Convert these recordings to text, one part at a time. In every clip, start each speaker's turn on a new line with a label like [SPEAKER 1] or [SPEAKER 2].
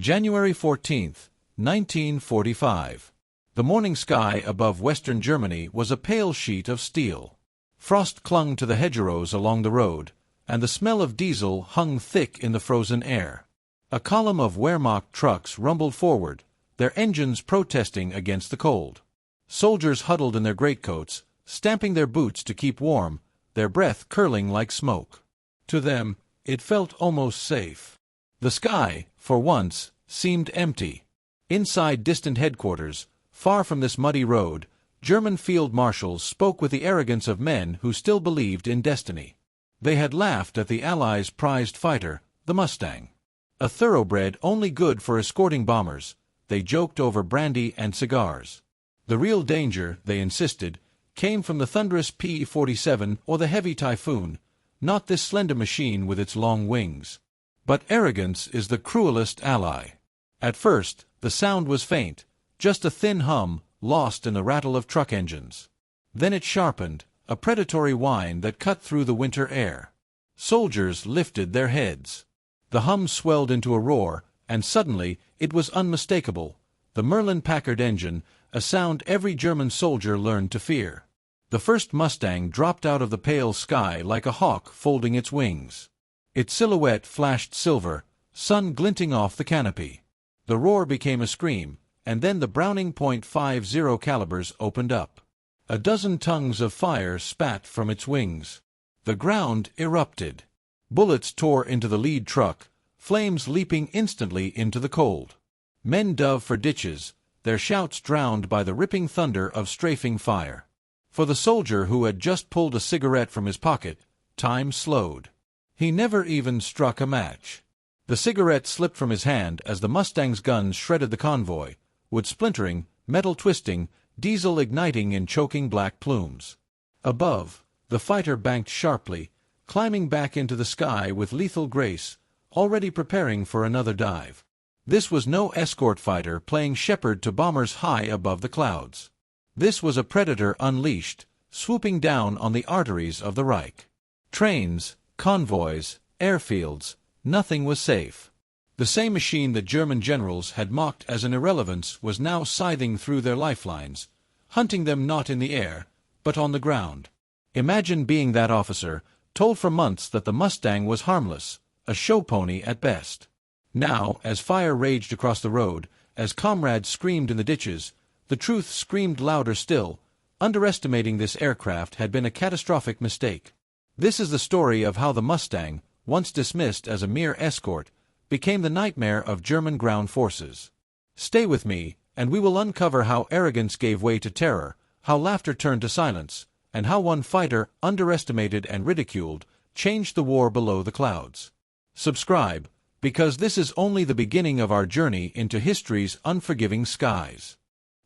[SPEAKER 1] January 14, 1945. The morning sky above western Germany was a pale sheet of steel. Frost clung to the hedgerows along the road, and the smell of diesel hung thick in the frozen air. A column of Wehrmacht trucks rumbled forward, their engines protesting against the cold. Soldiers huddled in their greatcoats, stamping their boots to keep warm, their breath curling like smoke. To them, it felt almost safe. The sky, for once, seemed empty. Inside distant headquarters, far from this muddy road, German field marshals spoke with the arrogance of men who still believed in destiny. They had laughed at the Allies' prized fighter, the Mustang. A thoroughbred only good for escorting bombers, they joked over brandy and cigars. The real danger, they insisted, came from the thunderous P-47 or the heavy Typhoon, not this slender machine with its long wings. But arrogance is the cruelest ally. At first, the sound was faint, just a thin hum, lost in the rattle of truck engines. Then it sharpened, a predatory whine that cut through the winter air. Soldiers lifted their heads. The hum swelled into a roar, and suddenly it was unmistakable. The Merlin-Packard engine, a sound every German soldier learned to fear. The first Mustang dropped out of the pale sky like a hawk folding its wings. Its silhouette flashed silver, sun glinting off the canopy. The roar became a scream, and then the Browning .50 calibers opened up. A dozen tongues of fire spat from its wings. The ground erupted. Bullets tore into the lead truck, flames leaping instantly into the cold. Men dove for ditches, their shouts drowned by the ripping thunder of strafing fire. For the soldier who had just pulled a cigarette from his pocket, time slowed. He never even struck a match. The cigarette slipped from his hand as the Mustang's guns shredded the convoy, wood splintering, metal twisting, diesel igniting in choking black plumes. Above, the fighter banked sharply, climbing back into the sky with lethal grace, already preparing for another dive. This was no escort fighter playing shepherd to bombers high above the clouds. This was a predator unleashed, swooping down on the arteries of the Reich. Trains, convoys, airfields, nothing was safe. The same machine that German generals had mocked as an irrelevance was now scything through their lifelines, hunting them not in the air, but on the ground. Imagine being that officer, told for months that the Mustang was harmless, a show pony at best. Now, as fire raged across the road, as comrades screamed in the ditches, the truth screamed louder still. Underestimating this aircraft had been a catastrophic mistake. This is the story of how the Mustang, once dismissed as a mere escort, became the nightmare of German ground forces. Stay with me, and we will uncover how arrogance gave way to terror, how laughter turned to silence, and how one fighter, underestimated and ridiculed, changed the war below the clouds. Subscribe, because this is only the beginning of our journey into history's unforgiving skies.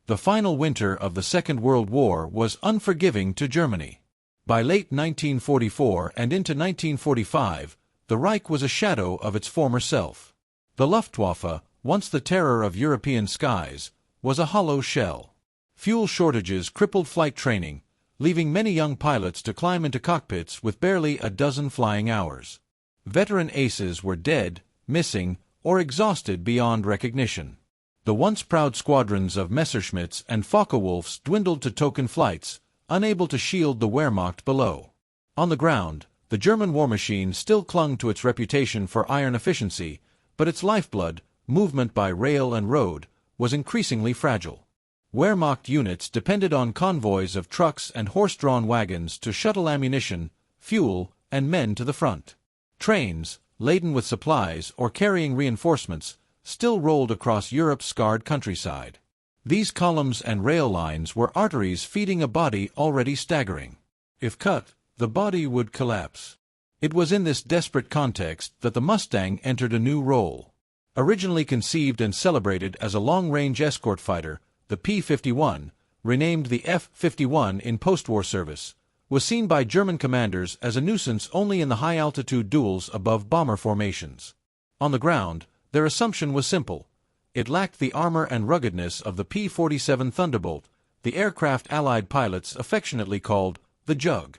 [SPEAKER 1] The final winter of the Second World War was unforgiving to Germany. By late 1944 and into 1945, the Reich was a shadow of its former self. The Luftwaffe, once the terror of European skies, was a hollow shell. Fuel shortages crippled flight training, leaving many young pilots to climb into cockpits with barely a dozen flying hours. Veteran aces were dead, missing, or exhausted beyond recognition. The once proud squadrons of Messerschmitts and Focke-Wulfs dwindled to token flights, unable to shield the Wehrmacht below. On the ground, the German war machine still clung to its reputation for iron efficiency, but its lifeblood, movement by rail and road, was increasingly fragile. Wehrmacht units depended on convoys of trucks and horse-drawn wagons to shuttle ammunition, fuel, and men to the front. Trains, laden with supplies or carrying reinforcements, still rolled across Europe's scarred countryside. These columns and rail lines were arteries feeding a body already staggering. If cut, the body would collapse. It was in this desperate context that the Mustang entered a new role. Originally conceived and celebrated as a long-range escort fighter, the P-51, renamed the F-51 in post-war service, was seen by German commanders as a nuisance only in the high-altitude duels above bomber formations. On the ground, their assumption was simple. It lacked the armor and ruggedness of the P-47 Thunderbolt, the aircraft Allied pilots affectionately called the Jug.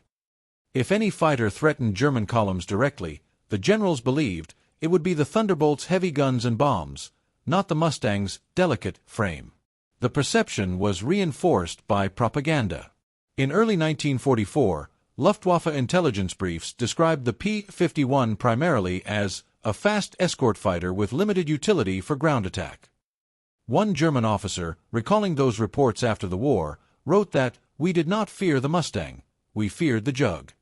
[SPEAKER 1] If any fighter threatened German columns directly, the generals believed it would be the Thunderbolt's heavy guns and bombs, not the Mustang's delicate frame. The perception was reinforced by propaganda. In early 1944, Luftwaffe intelligence briefs described the P-51 primarily as a fast escort fighter with limited utility for ground attack. One German officer, recalling those reports after the war, wrote that, "We did not fear the Mustang, we feared the Jug."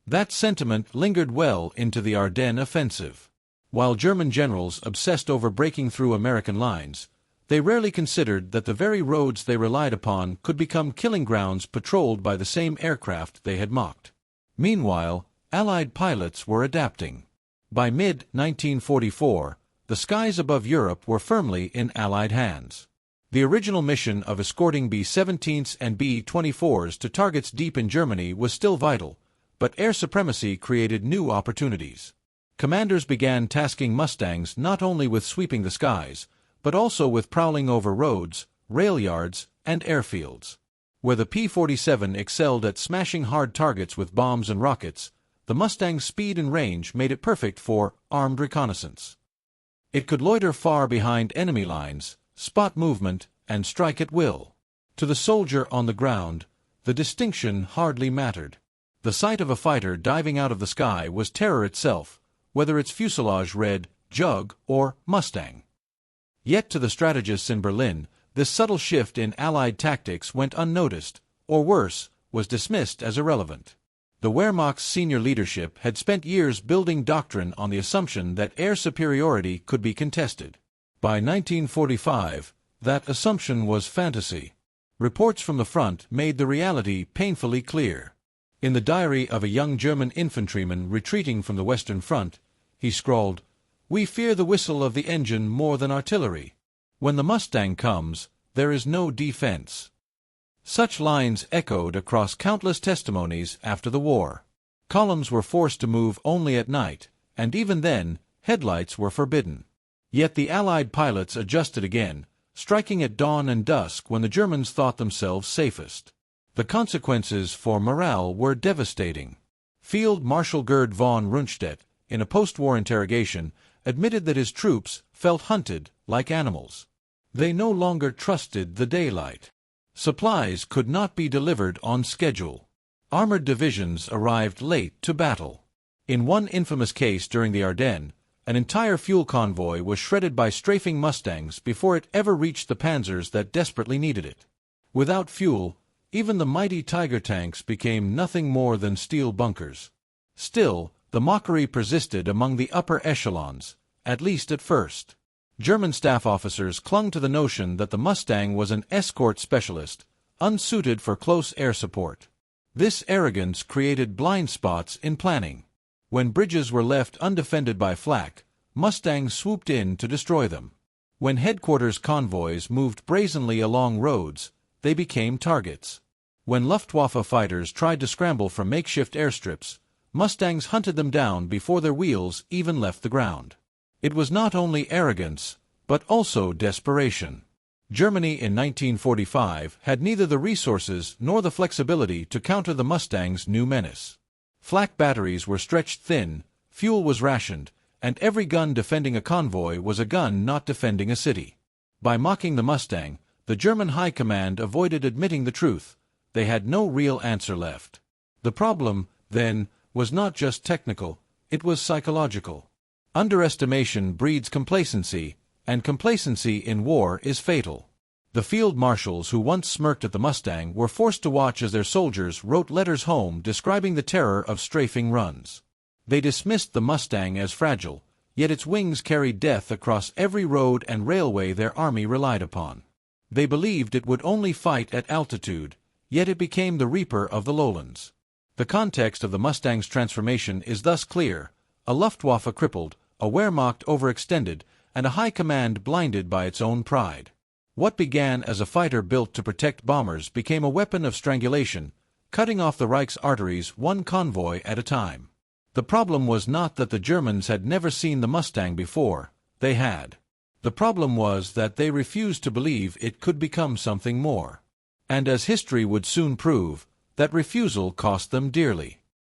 [SPEAKER 1] That sentiment lingered well into the Ardennes offensive. While German generals obsessed over breaking through American lines, they rarely considered that the very roads they relied upon could become killing grounds patrolled by the same aircraft they had mocked. Meanwhile, Allied pilots were adapting. By mid-1944, the skies above Europe were firmly in Allied hands. The original mission of escorting B-17s and B-24s to targets deep in Germany was still vital, but air supremacy created new opportunities. Commanders began tasking Mustangs not only with sweeping the skies, but also with prowling over roads, rail yards, and airfields. Where the P-47 excelled at smashing hard targets with bombs and rockets, the Mustang's speed and range made it perfect for armed reconnaissance. It could loiter far behind enemy lines, spot movement, and strike at will. To the soldier on the ground, the distinction hardly mattered. The sight of a fighter diving out of the sky was terror itself, whether its fuselage read Jug or Mustang. Yet to the strategists in Berlin, this subtle shift in Allied tactics went unnoticed, or worse, was dismissed as irrelevant. The Wehrmacht's senior leadership had spent years building doctrine on the assumption that air superiority could be contested. By 1945, that assumption was fantasy. Reports from the front made the reality painfully clear. In the diary of a young German infantryman retreating from the Western Front, he scrawled, "We fear the whistle of the engine more than artillery. When the Mustang comes, there is no defense." Such lines echoed across countless testimonies after the war. Columns were forced to move only at night, and even then, headlights were forbidden. Yet the Allied pilots adjusted again, striking at dawn and dusk when the Germans thought themselves safest. The consequences for morale were devastating. Field Marshal Gerd von Rundstedt, in a post-war interrogation, admitted that his troops felt hunted like animals. They no longer trusted the daylight. Supplies could not be delivered on schedule. Armored divisions arrived late to battle. In one infamous case during the Ardennes, an entire fuel convoy was shredded by strafing Mustangs before it ever reached the panzers that desperately needed it. Without fuel, even the mighty Tiger tanks became nothing more than steel bunkers. Still, the mockery persisted among the upper echelons, at least at first. German staff officers clung to the notion that the Mustang was an escort specialist, unsuited for close air support. This arrogance created blind spots in planning. When bridges were left undefended by flak, Mustangs swooped in to destroy them. When headquarters convoys moved brazenly along roads, they became targets. When Luftwaffe fighters tried to scramble from makeshift airstrips, Mustangs hunted them down before their wheels even left the ground. It was not only arrogance, but also desperation. Germany in 1945 had neither the resources nor the flexibility to counter the Mustang's new menace. Flak batteries were stretched thin, fuel was rationed, and every gun defending a convoy was a gun not defending a city. By mocking the Mustang, the German High Command avoided admitting the truth. They had no real answer left. The problem, then, was not just technical, it was psychological. Underestimation breeds complacency, and complacency in war is fatal. The field marshals who once smirked at the Mustang were forced to watch as their soldiers wrote letters home describing the terror of strafing runs. They dismissed the Mustang as fragile, yet its wings carried death across every road and railway their army relied upon. They believed it would only fight at altitude, yet it became the reaper of the lowlands. The context of the Mustang's transformation is thus clear: a Luftwaffe crippled, a Wehrmacht overextended, and a high command blinded by its own pride. What began as a fighter built to protect bombers became a weapon of strangulation, cutting off the Reich's arteries one convoy at a time. The problem was not that the Germans had never seen the Mustang before, they had. The problem was that they refused to believe it could become something more. And as history would soon prove, that refusal cost them dearly.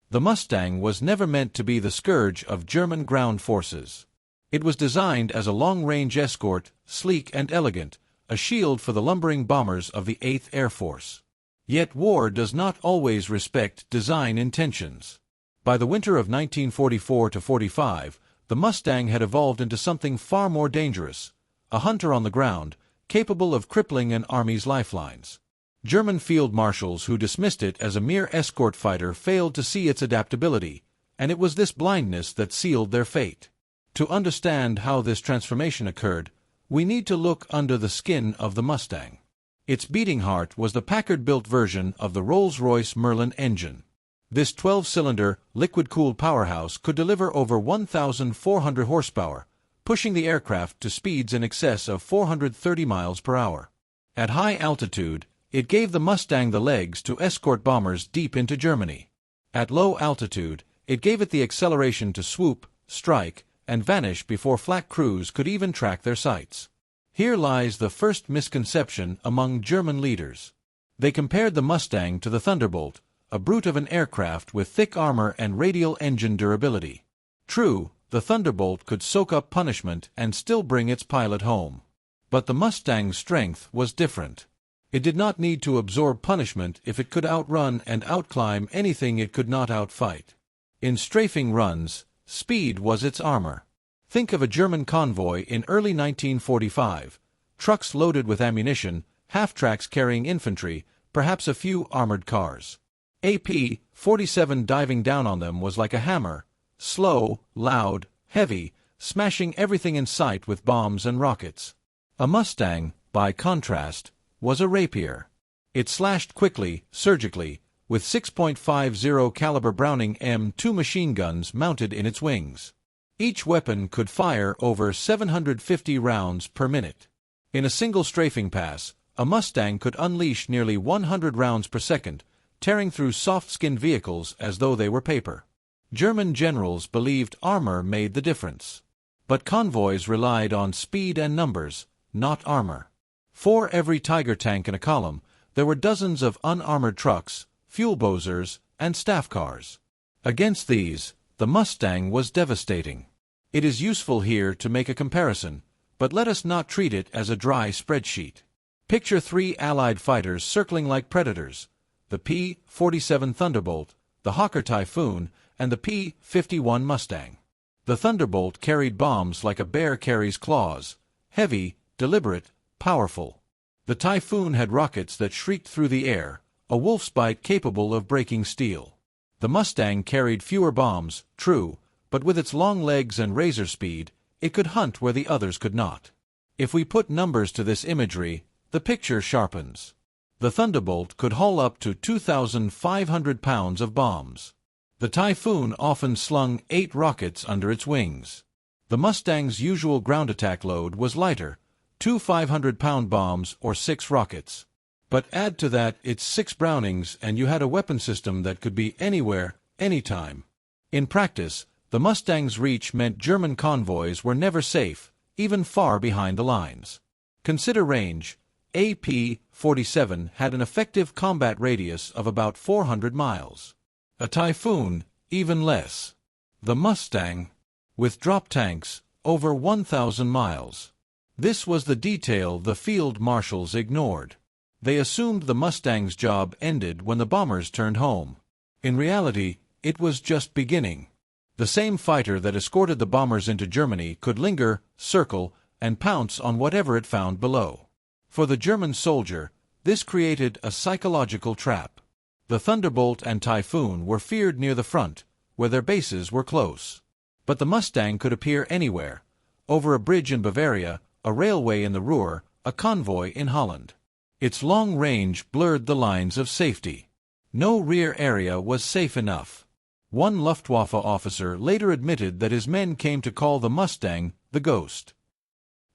[SPEAKER 1] The Mustang was never meant to be the scourge of German ground forces. It was designed as a long-range escort, sleek and elegant, a shield for the lumbering bombers of the 8th Air Force. Yet war does not always respect design intentions. By the winter of 1944-45, the Mustang had evolved into something far more dangerous, a hunter on the ground, capable of crippling an army's lifelines. German field marshals who dismissed it as a mere escort fighter failed to see its adaptability, and it was this blindness that sealed their fate. To understand how this transformation occurred, we need to look under the skin of the Mustang. Its beating heart was the Packard-built version of the Rolls-Royce Merlin engine. This 12-cylinder, liquid-cooled powerhouse could deliver over 1,400 horsepower, pushing the aircraft to speeds in excess of 430 miles per hour. At high altitude, it gave the Mustang the legs to escort bombers deep into Germany. At low altitude, it gave it the acceleration to swoop, strike, and vanish before flak crews could even track their sights. Here lies the first misconception among German leaders. They compared the Mustang to the Thunderbolt, a brute of an aircraft with thick armor and radial engine durability. True, the Thunderbolt could soak up punishment and still bring its pilot home. But the Mustang's strength was different. It did not need to absorb punishment if it could outrun and outclimb anything it could not outfight. In strafing runs, speed was its armor. Think of a German convoy in early 1945, trucks loaded with ammunition, half-tracks carrying infantry, perhaps a few armored cars. AP-47 diving down on them was like a hammer, slow, loud, heavy, smashing everything in sight with bombs and rockets. A Mustang, by contrast, was a rapier. It slashed quickly, surgically, with 6.50 caliber Browning M2 machine guns mounted in its wings. Each weapon could fire over 750 rounds per minute. In a single strafing pass, a Mustang could unleash nearly 100 rounds per second, tearing through soft-skinned vehicles as though they were paper. German generals believed armor made the difference. But convoys relied on speed and numbers, not armor. For every Tiger tank in a column, there were dozens of unarmored trucks, fuel bozers, and staff cars. Against these, the Mustang was devastating. It is useful here to make a comparison, but let us not treat it as a dry spreadsheet. Picture 3 Allied fighters circling like predators: the P-47 Thunderbolt, the Hawker Typhoon, and the P-51 Mustang. The Thunderbolt carried bombs like a bear carries claws, heavy, deliberate, powerful. The Typhoon had rockets that shrieked through the air, a wolf's bite capable of breaking steel. The Mustang carried fewer bombs, true, but with its long legs and razor speed, it could hunt where the others could not. If we put numbers to this imagery, the picture sharpens. The Thunderbolt could haul up to 2,500 pounds of bombs. The Typhoon often slung 8 rockets under its wings. The Mustang's usual ground attack load was lighter, 2 500-pound bombs or 6 rockets. But add to that its 6 Brownings and you had a weapon system that could be anywhere, anytime. In practice, the Mustang's reach meant German convoys were never safe, even far behind the lines. Consider range. AP-47 had an effective combat radius of about 400 miles. A Typhoon, even less. The Mustang, with drop tanks, over 1,000 miles. This was the detail the field marshals ignored. They assumed the Mustang's job ended when the bombers turned home. In reality, it was just beginning. The same fighter that escorted the bombers into Germany could linger, circle, and pounce on whatever it found below. For the German soldier, this created a psychological trap. The Thunderbolt and Typhoon were feared near the front, where their bases were close. But the Mustang could appear anywhere: over a bridge in Bavaria, a railway in the Ruhr, a convoy in Holland. Its long range blurred the lines of safety. No rear area was safe enough. One Luftwaffe officer later admitted that his men came to call the Mustang the Ghost.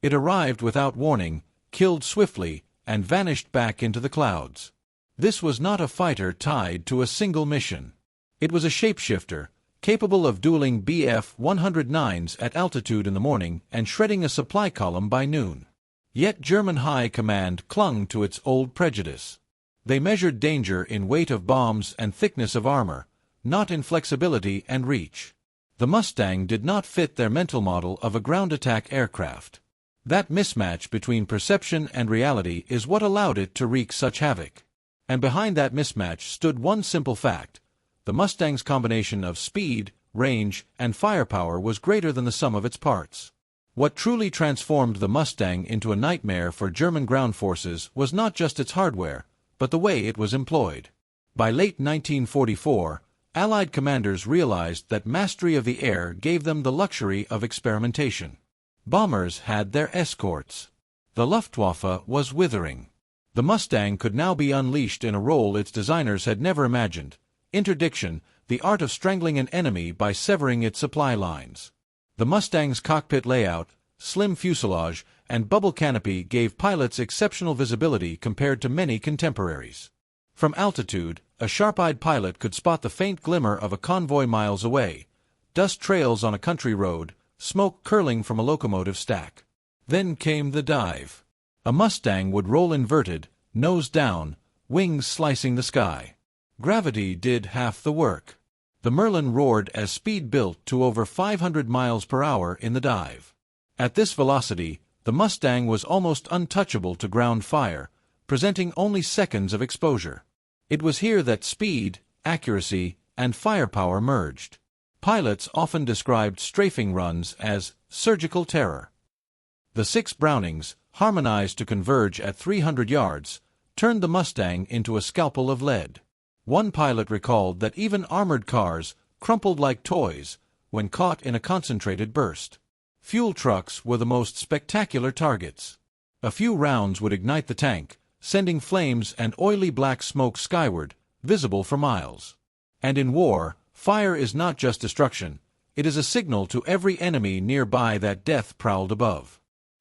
[SPEAKER 1] It arrived without warning, killed swiftly, and vanished back into the clouds. This was not a fighter tied to a single mission. It was a shapeshifter, capable of dueling Bf-109s at altitude in the morning and shredding a supply column by noon. Yet German high command clung to its old prejudice. They measured danger in weight of bombs and thickness of armor, not in flexibility and reach. The Mustang did not fit their mental model of a ground attack aircraft. That mismatch between perception and reality is what allowed it to wreak such havoc. And behind that mismatch stood one simple fact: the Mustang's combination of speed, range, and firepower was greater than the sum of its parts. What truly transformed the Mustang into a nightmare for German ground forces was not just its hardware, but the way it was employed. By late 1944, Allied commanders realized that mastery of the air gave them the luxury of experimentation. Bombers had their escorts. The Luftwaffe was withering. The Mustang could now be unleashed in a role its designers had never imagined: interdiction, the art of strangling an enemy by severing its supply lines. The Mustang's cockpit layout, slim fuselage, and bubble canopy gave pilots exceptional visibility compared to many contemporaries. From altitude, a sharp-eyed pilot could spot the faint glimmer of a convoy miles away, dust trails on a country road, smoke curling from a locomotive stack. Then came the dive. A Mustang would roll inverted, nose down, wings slicing the sky. Gravity did half the work. The Merlin roared as speed built to over 500 miles per hour in the dive. At this velocity, the Mustang was almost untouchable to ground fire, presenting only seconds of exposure. It was here that speed, accuracy, and firepower merged. Pilots often described strafing runs as surgical terror. The 6 Brownings, harmonized to converge at 300 yards, turned the Mustang into a scalpel of lead. One pilot recalled that even armored cars crumpled like toys when caught in a concentrated burst. Fuel trucks were the most spectacular targets. A few rounds would ignite the tank, sending flames and oily black smoke skyward, visible for miles. And in war, fire is not just destruction, it is a signal to every enemy nearby that death prowled above.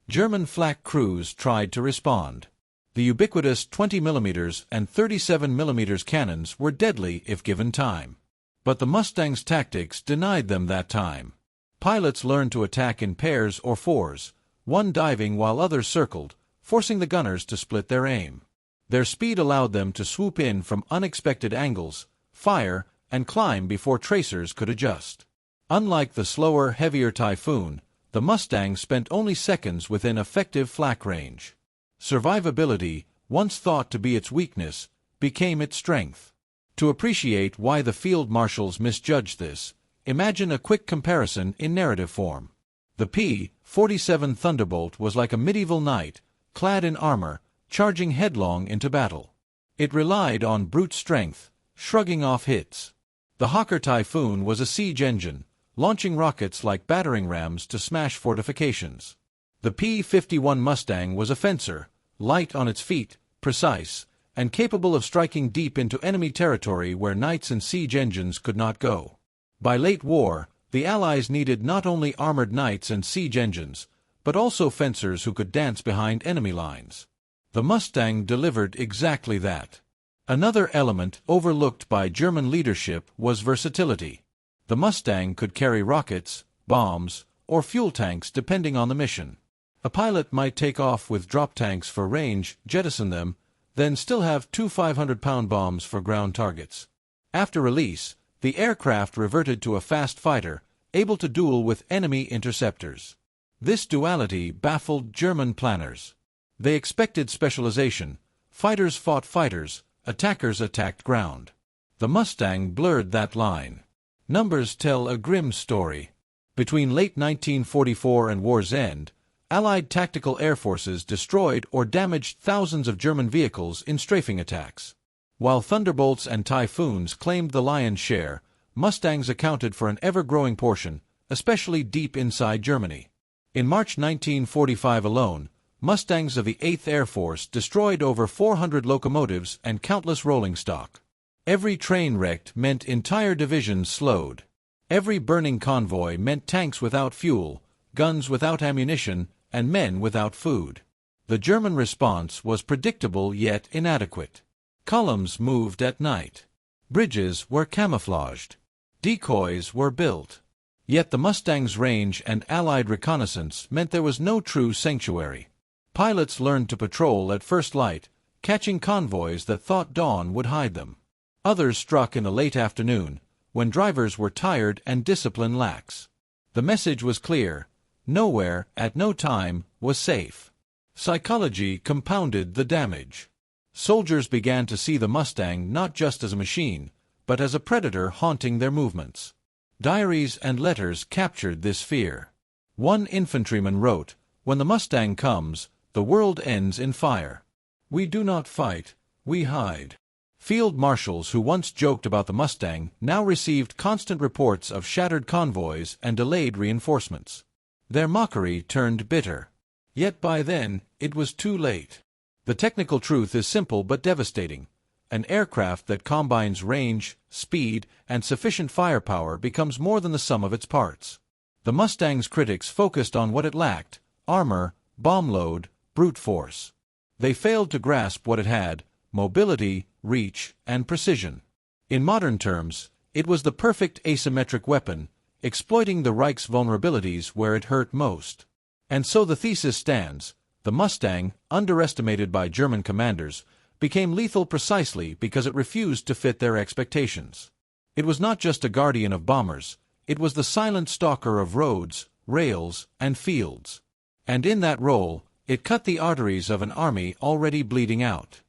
[SPEAKER 1] German flak crews tried to respond. The ubiquitous 20mm and 37mm cannons were deadly if given time. But the Mustang's tactics denied them that time. Pilots learned to attack in pairs or fours, one diving while others circled, forcing the gunners to split their aim. Their speed allowed them to swoop in from unexpected angles, fire, and climb before tracers could adjust. Unlike the slower, heavier Typhoon, the Mustang spent only seconds within effective flak range. Survivability, once thought to be its weakness, became its strength. To appreciate why the Field Marshals misjudged this, imagine a quick comparison in narrative form. The P-47 Thunderbolt was like a medieval knight, clad in armor, charging headlong into battle. It relied on brute strength, shrugging off hits. The Hawker Typhoon was a siege engine, launching rockets like battering rams to smash fortifications. The P-51 Mustang was a fencer, light on its feet, precise, and capable of striking deep into enemy territory where knights and siege engines could not go. By late war, the Allies needed not only armored knights and siege engines, but also fencers who could dance behind enemy lines. The Mustang delivered exactly that. Another element overlooked by German leadership was versatility. The Mustang could carry rockets, bombs, or fuel tanks depending on the mission. A pilot might take off with drop tanks for range, jettison them, then still have 2 500-pound bombs for ground targets. After release, the aircraft reverted to a fast fighter, able to duel with enemy interceptors. This duality baffled German planners. They expected specialization. Fighters fought fighters, attackers attacked ground. The Mustang blurred that line. Numbers tell a grim story. Between late 1944 and war's end, Allied tactical air forces destroyed or damaged thousands of German vehicles in strafing attacks. While Thunderbolts and Typhoons claimed the lion's share, Mustangs accounted for an ever-growing portion, especially deep inside Germany. In March 1945 alone, Mustangs of the 8th Air Force destroyed over 400 locomotives and countless rolling stock. Every train wrecked meant entire divisions slowed. Every burning convoy meant tanks without fuel, guns without ammunition, and men without food. The German response was predictable yet inadequate. Columns moved at night. Bridges were camouflaged. Decoys were built. Yet the Mustang's range and Allied reconnaissance meant there was no true sanctuary. Pilots learned to patrol at first light, catching convoys that thought dawn would hide them. Others struck in the late afternoon, when drivers were tired and discipline lax. The message was clear: nowhere, at no time, was safe. Psychology compounded the damage. Soldiers began to see the Mustang not just as a machine, but as a predator haunting their movements. Diaries and letters captured this fear. One infantryman wrote, "When the Mustang comes, the world ends in fire. We do not fight, we hide." Field Marshals who once joked about the Mustang now received constant reports of shattered convoys and delayed reinforcements. Their mockery turned bitter. Yet by then, it was too late. The technical truth is simple but devastating. An aircraft that combines range, speed, and sufficient firepower becomes more than the sum of its parts. The Mustang's critics focused on what it lacked: armor, bomb load, brute force. They failed to grasp what it had: mobility, reach, and precision. In modern terms, it was the perfect asymmetric weapon, exploiting the Reich's vulnerabilities where it hurt most. And so the thesis stands: the Mustang, underestimated by German commanders, became lethal precisely because it refused to fit their expectations. It was not just a guardian of bombers, it was the silent stalker of roads, rails, and fields. And in that role, it cut the arteries of an army already bleeding out.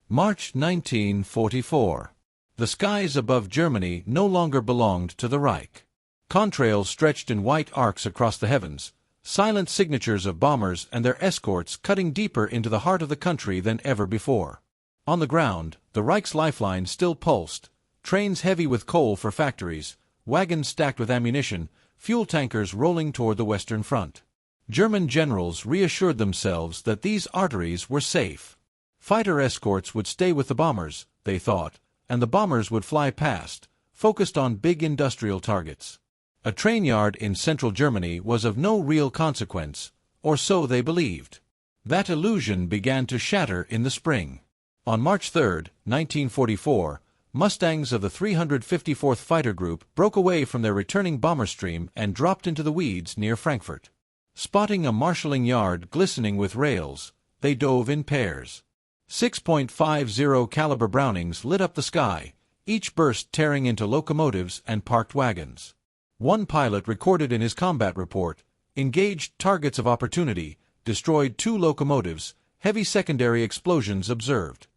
[SPEAKER 1] March 1944. The skies above Germany no longer belonged to the Reich. Contrails stretched in white arcs across the heavens, silent signatures of bombers and their escorts cutting deeper into the heart of the country than ever before. On the ground, the Reich's lifeline still pulsed: trains heavy with coal for factories, wagons stacked with ammunition, fuel tankers rolling toward the Western Front. German generals reassured themselves that these arteries were safe. Fighter escorts would stay with the bombers, they thought, and the bombers would fly past, focused on big industrial targets. A train yard in central Germany was of no real consequence, or so they believed. That illusion began to shatter in the spring. On March 3, 1944, Mustangs of the 354th Fighter Group broke away from their returning bomber stream and dropped into the weeds near Frankfurt. Spotting a marshalling yard glistening with rails, they dove in pairs. 6.50 caliber Brownings lit up the sky, each burst tearing into locomotives and parked wagons. One pilot recorded in his combat report: engaged targets of opportunity, destroyed 2 locomotives, heavy secondary explosions observed.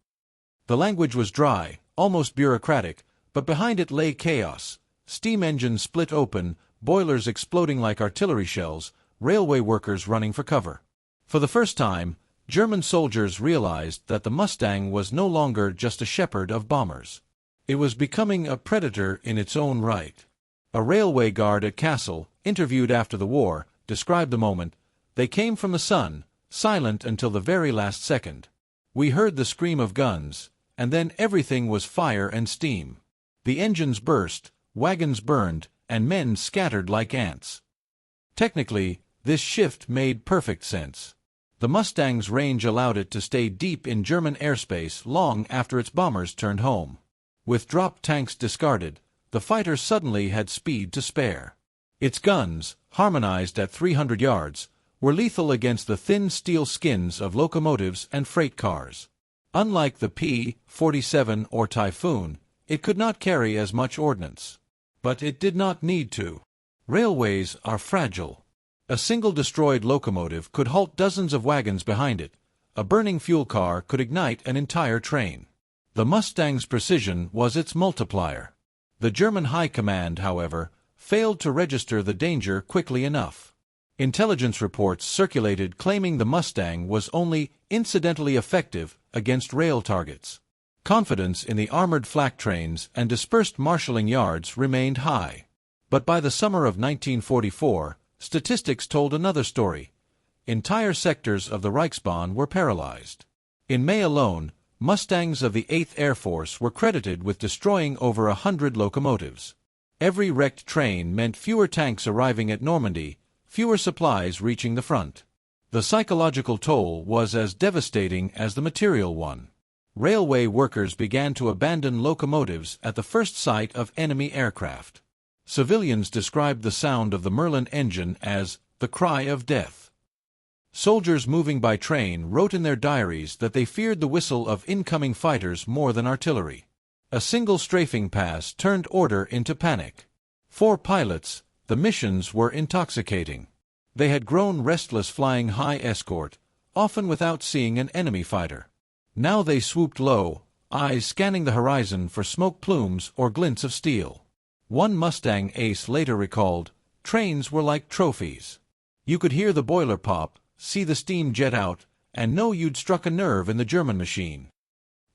[SPEAKER 1] The language was dry, almost bureaucratic, but behind it lay chaos: steam engines split open, boilers exploding like artillery shells, railway workers running for cover. For the first time, German soldiers realized that the Mustang was no longer just a shepherd of bombers. It was becoming a predator in its own right. A railway guard at Kassel, interviewed after the war, described the moment: "They came from the sun, silent until the very last second. We heard the scream of guns, and then everything was fire and steam. The engines burst, wagons burned, and men scattered like ants." Technically, this shift made perfect sense. The Mustang's range allowed it to stay deep in German airspace long after its bombers turned home. With drop tanks discarded, the fighter suddenly had speed to spare. Its guns, harmonized at 300 yards, were lethal against the thin steel skins of locomotives and freight cars. Unlike the P-47 or Typhoon, it could not carry as much ordnance. But it did not need to. Railways are fragile. A single destroyed locomotive could halt dozens of wagons behind it. A burning fuel car could ignite an entire train. The Mustang's precision was its multiplier. The German High Command, however, failed to register the danger quickly enough. Intelligence reports circulated claiming the Mustang was only incidentally effective against rail targets. Confidence in the armored flak trains and dispersed marshalling yards remained high. But by the summer of 1944, statistics told another story. Entire sectors of the Reichsbahn were paralyzed. In May alone, Mustangs of the 8th Air Force were credited with destroying over 100 locomotives. Every wrecked train meant fewer tanks arriving at Normandy, fewer supplies reaching the front. The psychological toll was as devastating as the material one. Railway workers began to abandon locomotives at the first sight of enemy aircraft. Civilians described the sound of the Merlin engine as the cry of death. Soldiers moving by train wrote in their diaries that they feared the whistle of incoming fighters more than artillery. A single strafing pass turned order into panic. For pilots, the missions were intoxicating. They had grown restless flying high escort, often without seeing an enemy fighter. Now they swooped low, eyes scanning the horizon for smoke plumes or glints of steel. One Mustang ace later recalled, "Trains were like trophies. You could hear the boiler pop, see the steam jet out, and know you'd struck a nerve in the German machine."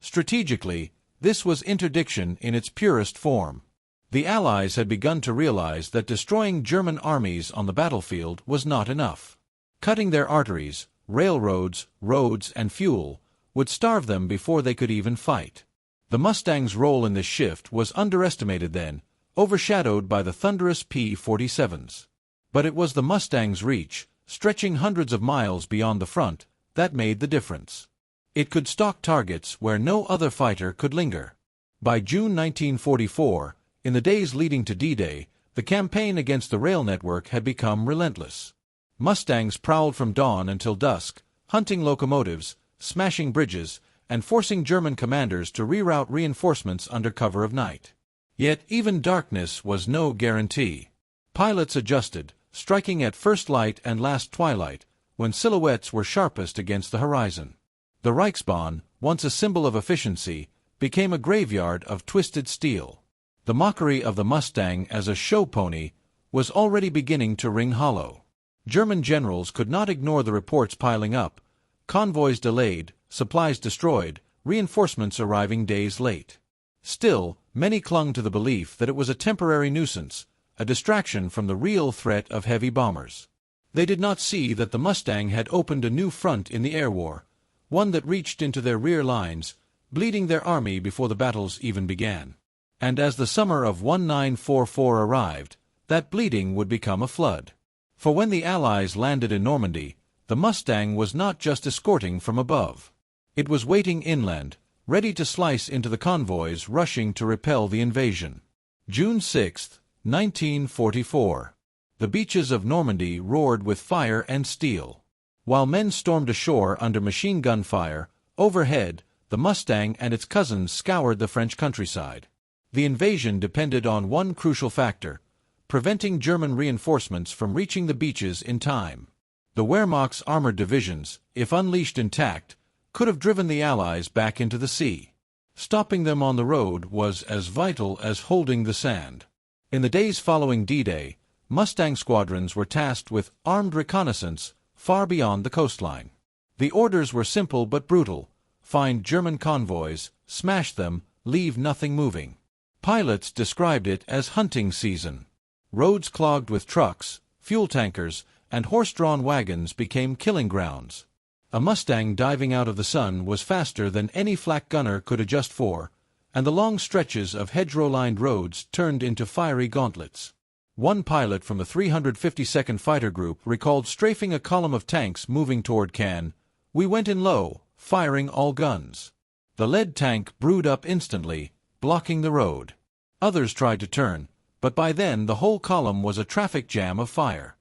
[SPEAKER 1] Strategically, this was interdiction in its purest form. The Allies had begun to realize that destroying German armies on the battlefield was not enough. Cutting their arteries, railroads, roads, and fuel would starve them before they could even fight. The Mustang's role in this shift was underestimated then, overshadowed by the thunderous P-47s. But it was the Mustang's reach, stretching hundreds of miles beyond the front, that made the difference. It could stalk targets where no other fighter could linger. By June 1944, in the days leading to D-Day, the campaign against the rail network had become relentless. Mustangs prowled from dawn until dusk, hunting locomotives, smashing bridges, and forcing German commanders to reroute reinforcements under cover of night. Yet even darkness was no guarantee. Pilots adjusted, striking at first light and last twilight, when silhouettes were sharpest against the horizon. The Reichsbahn, once a symbol of efficiency, became a graveyard of twisted steel. The mockery of the Mustang as a show pony was already beginning to ring hollow. German generals could not ignore the reports piling up: convoys delayed, supplies destroyed, reinforcements arriving days late. Still, many clung to the belief that it was a temporary nuisance, a distraction from the real threat of heavy bombers. They did not see that the Mustang had opened a new front in the air war, one that reached into their rear lines, bleeding their army before the battles even began. And as the summer of 1944 arrived, that bleeding would become a flood. For when the Allies landed in Normandy, the Mustang was not just escorting from above. It was waiting inland, ready to slice into the convoys rushing to repel the invasion. June 6, 1944. The beaches of Normandy roared with fire and steel. While men stormed ashore under machine gun fire, overhead, the Mustang and its cousins scoured the French countryside. The invasion depended on one crucial factor: preventing German reinforcements from reaching the beaches in time. The Wehrmacht's armored divisions, if unleashed intact, could have driven the Allies back into the sea. Stopping them on the road was as vital as holding the sand. In the days following D-Day, Mustang squadrons were tasked with armed reconnaissance far beyond the coastline. The orders were simple but brutal: find German convoys, smash them, leave nothing moving. Pilots described it as hunting season. Roads clogged with trucks, fuel tankers, and horse-drawn wagons became killing grounds. A Mustang diving out of the sun was faster than any flak gunner could adjust for, and the long stretches of hedgerow-lined roads turned into fiery gauntlets. One pilot from the 352nd Fighter Group recalled strafing a column of tanks moving toward Cannes. "We went in low, firing all guns. The lead tank brewed up instantly, blocking the road. Others tried to turn, but by then the whole column was a traffic jam of fire."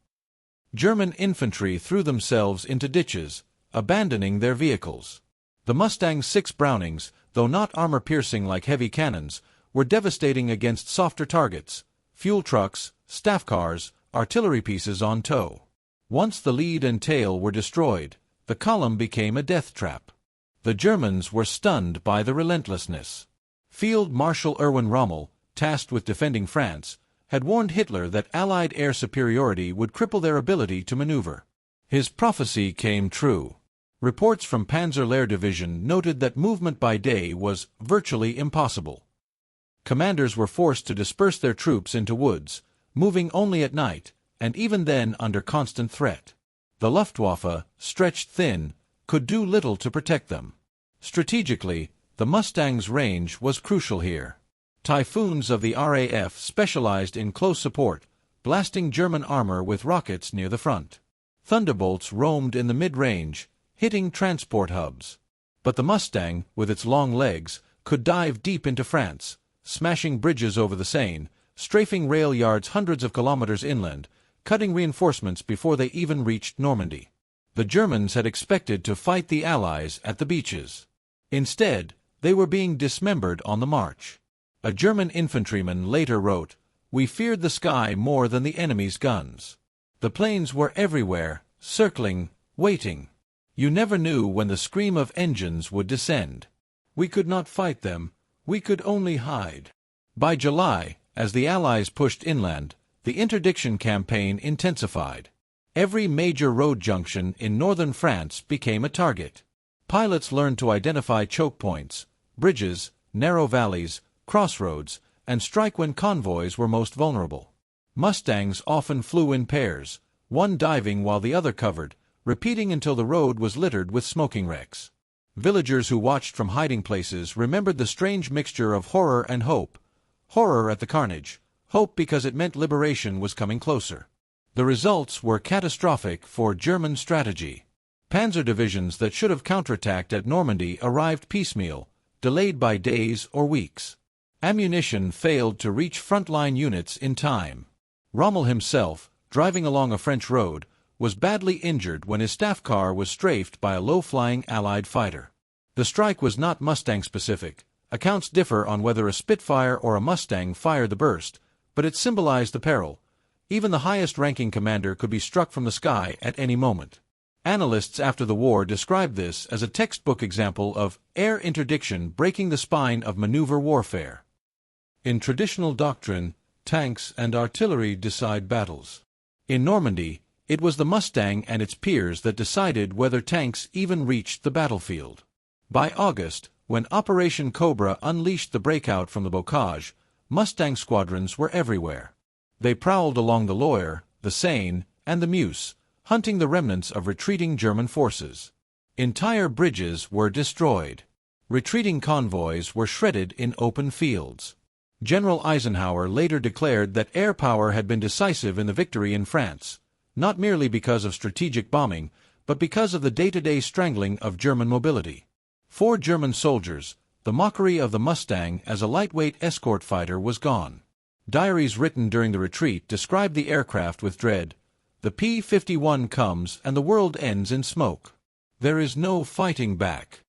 [SPEAKER 1] German infantry threw themselves into ditches, abandoning their vehicles. The Mustang's 6 Brownings, though not armor-piercing like heavy cannons, were devastating against softer targets: fuel trucks, staff cars, artillery pieces on tow. Once the lead and tail were destroyed, the column became a death trap. The Germans were stunned by the relentlessness. Field Marshal Erwin Rommel, tasked with defending France, had warned Hitler that Allied air superiority would cripple their ability to maneuver. His prophecy came true. Reports from Panzer Lehr Division noted that movement by day was virtually impossible. Commanders were forced to disperse their troops into woods, moving only at night, and even then under constant threat. The Luftwaffe, stretched thin, could do little to protect them. Strategically, the Mustang's range was crucial here. Typhoons of the RAF specialized in close support, blasting German armor with rockets near the front. Thunderbolts roamed in the mid-range, hitting transport hubs. But the Mustang, with its long legs, could dive deep into France, smashing bridges over the Seine, strafing rail yards hundreds of kilometers inland, cutting reinforcements before they even reached Normandy. The Germans had expected to fight the Allies at the beaches. Instead, they were being dismembered on the march. A German infantryman later wrote, "We feared the sky more than the enemy's guns. The planes were everywhere, circling, waiting. You never knew when the scream of engines would descend. We could not fight them, we could only hide." By July, as the Allies pushed inland, the interdiction campaign intensified. Every major road junction in northern France became a target. Pilots learned to identify choke points, bridges, narrow valleys, crossroads, and strike when convoys were most vulnerable. Mustangs often flew in pairs, one diving while the other covered, repeating until the road was littered with smoking wrecks. Villagers who watched from hiding places remembered the strange mixture of horror and hope. Horror at the carnage, hope because it meant liberation was coming closer. The results were catastrophic for German strategy. Panzer divisions that should have counterattacked at Normandy arrived piecemeal, delayed by days or weeks. Ammunition failed to reach frontline units in time. Rommel himself, driving along a French road, was badly injured when his staff car was strafed by a low-flying Allied fighter. The strike was not Mustang-specific. Accounts differ on whether a Spitfire or a Mustang fired the burst, but it symbolized the peril. Even the highest-ranking commander could be struck from the sky at any moment. Analysts after the war described this as a textbook example of air interdiction breaking the spine of maneuver warfare. In traditional doctrine, tanks and artillery decide battles. In Normandy, it was the Mustang and its peers that decided whether tanks even reached the battlefield. By August, when Operation Cobra unleashed the breakout from the bocage, Mustang squadrons were everywhere. They prowled along the Loire, the Seine, and the Meuse, hunting the remnants of retreating German forces. Entire bridges were destroyed. Retreating convoys were shredded in open fields. General Eisenhower later declared that air power had been decisive in the victory in France, not merely because of strategic bombing, but because of the day-to-day strangling of German mobility. For German soldiers, the mockery of the Mustang as a lightweight escort fighter was gone. Diaries written during the retreat described the aircraft with dread. "The P-51 comes and the world ends in smoke. There is no fighting back."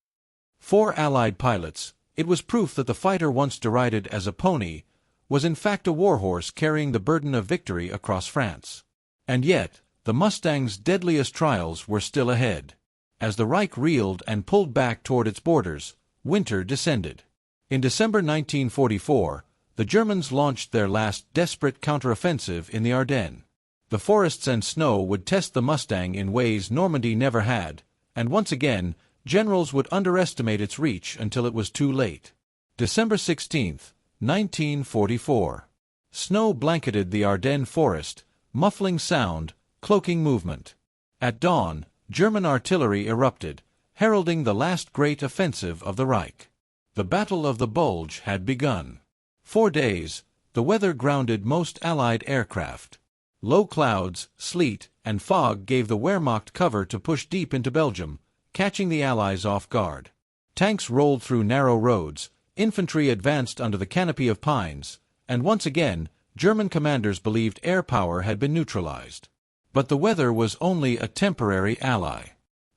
[SPEAKER 1] For Allied pilots, it was proof that the fighter once derided as a pony was in fact a warhorse carrying the burden of victory across France. And yet, the Mustang's deadliest trials were still ahead. As the Reich reeled and pulled back toward its borders, winter descended. In December 1944, the Germans launched their last desperate counteroffensive in the Ardennes. The forests and snow would test the Mustang in ways Normandy never had, and once again, generals would underestimate its reach until it was too late. December 16, 1944. Snow blanketed the Ardennes forest, muffling sound, cloaking movement. At dawn, German artillery erupted, heralding the last great offensive of the Reich. The Battle of the Bulge had begun. For days, the weather grounded most Allied aircraft. Low clouds, sleet, and fog gave the Wehrmacht cover to push deep into Belgium, catching the Allies off guard. Tanks rolled through narrow roads, infantry advanced under the canopy of pines, and once again, German commanders believed air power had been neutralized. But the weather was only a temporary ally.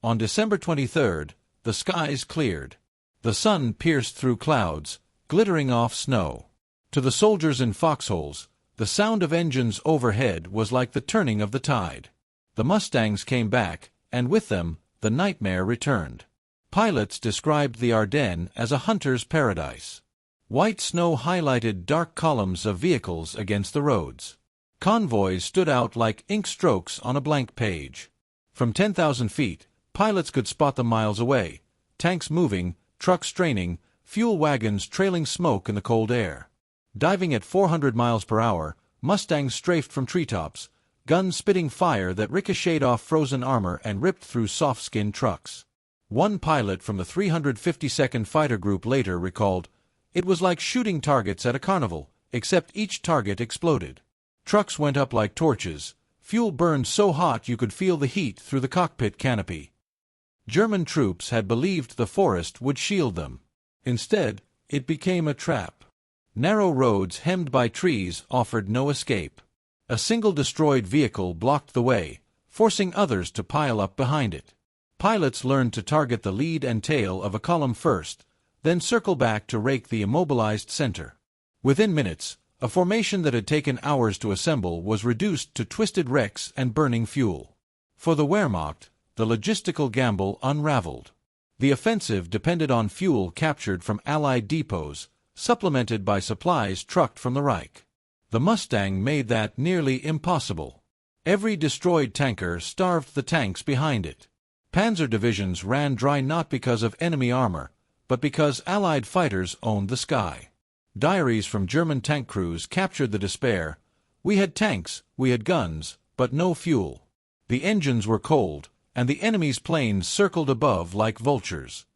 [SPEAKER 1] On December 23, the skies cleared. The sun pierced through clouds, glittering off snow. To the soldiers in foxholes, the sound of engines overhead was like the turning of the tide. The Mustangs came back, and with them, the nightmare returned. Pilots described the Ardennes as a hunter's paradise. White snow highlighted dark columns of vehicles against the roads. Convoys stood out like ink strokes on a blank page. From 10,000 feet, pilots could spot them miles away, tanks moving, trucks straining, fuel wagons trailing smoke in the cold air. Diving at 400 miles per hour, Mustangs strafed from treetops, guns spitting fire that ricocheted off frozen armor and ripped through soft-skinned trucks. One pilot from the 352nd Fighter Group later recalled, "It was like shooting targets at a carnival, except each target exploded. Trucks went up like torches. Fuel burned so hot you could feel the heat through the cockpit canopy." German troops had believed the forest would shield them. Instead, it became a trap. Narrow roads hemmed by trees offered no escape. A single destroyed vehicle blocked the way, forcing others to pile up behind it. Pilots learned to target the lead and tail of a column first, then circle back to rake the immobilized center. Within minutes, a formation that had taken hours to assemble was reduced to twisted wrecks and burning fuel. For the Wehrmacht, the logistical gamble unraveled. The offensive depended on fuel captured from Allied depots, supplemented by supplies trucked from the Reich. The Mustang made that nearly impossible. Every destroyed tanker starved the tanks behind it. Panzer divisions ran dry not because of enemy armor, but because Allied fighters owned the sky. Diaries from German tank crews captured the despair. We had tanks, we had guns, but no fuel. The engines were cold, and the enemy's planes circled above like vultures.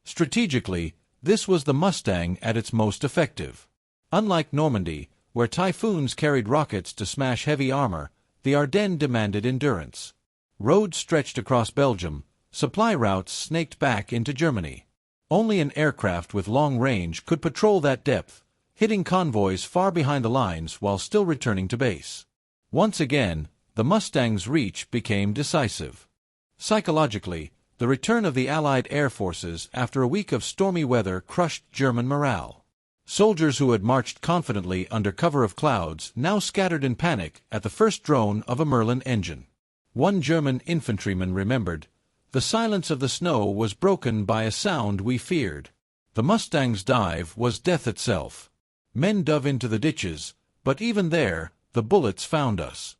[SPEAKER 1] Strategically, this was the Mustang at its most effective. Unlike Normandy, where Typhoons carried rockets to smash heavy armor, the Ardennes demanded endurance. Roads stretched across Belgium, supply routes snaked back into Germany. Only an aircraft with long range could patrol that depth, hitting convoys far behind the lines while still returning to base. Once again, the Mustang's reach became decisive. Psychologically, the return of the Allied air forces after a week of stormy weather crushed German morale. Soldiers who had marched confidently under cover of clouds now scattered in panic at the first drone of a Merlin engine. One German infantryman remembered, "The silence of the snow was broken by a sound we feared." The Mustang's dive was death itself. Men dove into the ditches, but even there, the bullets found us.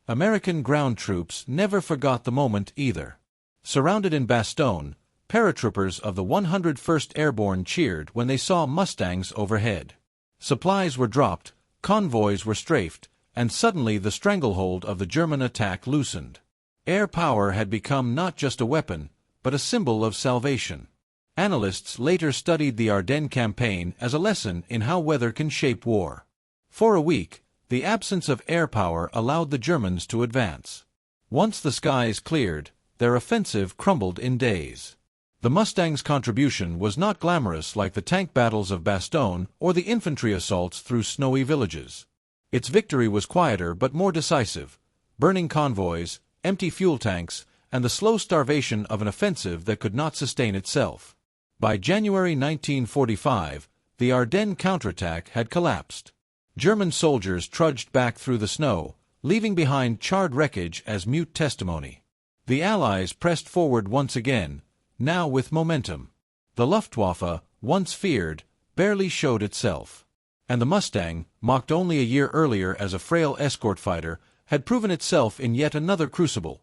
[SPEAKER 1] American ground troops never forgot the moment either. Surrounded in Bastogne, paratroopers of the 101st Airborne cheered when they saw Mustangs overhead. Supplies were dropped, convoys were strafed, and suddenly the stranglehold of the German attack loosened. Air power had become not just a weapon, but a symbol of salvation. Analysts later studied the Ardennes campaign as a lesson in how weather can shape war. For a week, the absence of air power allowed the Germans to advance. Once the skies cleared, their offensive crumbled in days. The Mustang's contribution was not glamorous like the tank battles of Bastogne or the infantry assaults through snowy villages. Its victory was quieter but more decisive: burning convoys, empty fuel tanks, and the slow starvation of an offensive that could not sustain itself. By January 1945, the Ardennes counterattack had collapsed. German soldiers trudged back through the snow, leaving behind charred wreckage as mute testimony. The Allies pressed forward once again, now with momentum. The Luftwaffe, once feared, barely showed itself. And the Mustang, mocked only a year earlier as a frail escort fighter, had proven itself in yet another crucible,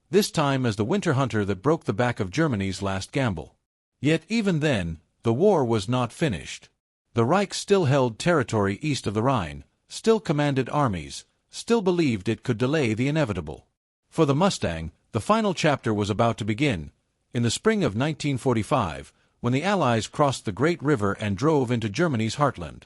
[SPEAKER 1] this time as the winter hunter that broke the back of Germany's last gamble. Yet even then, the war was not finished. The Reich still held territory east of the Rhine, still commanded armies, still believed it could delay the inevitable. For the Mustang, the final chapter was about to begin, in the spring of 1945, when the Allies crossed the Great River and drove into Germany's heartland.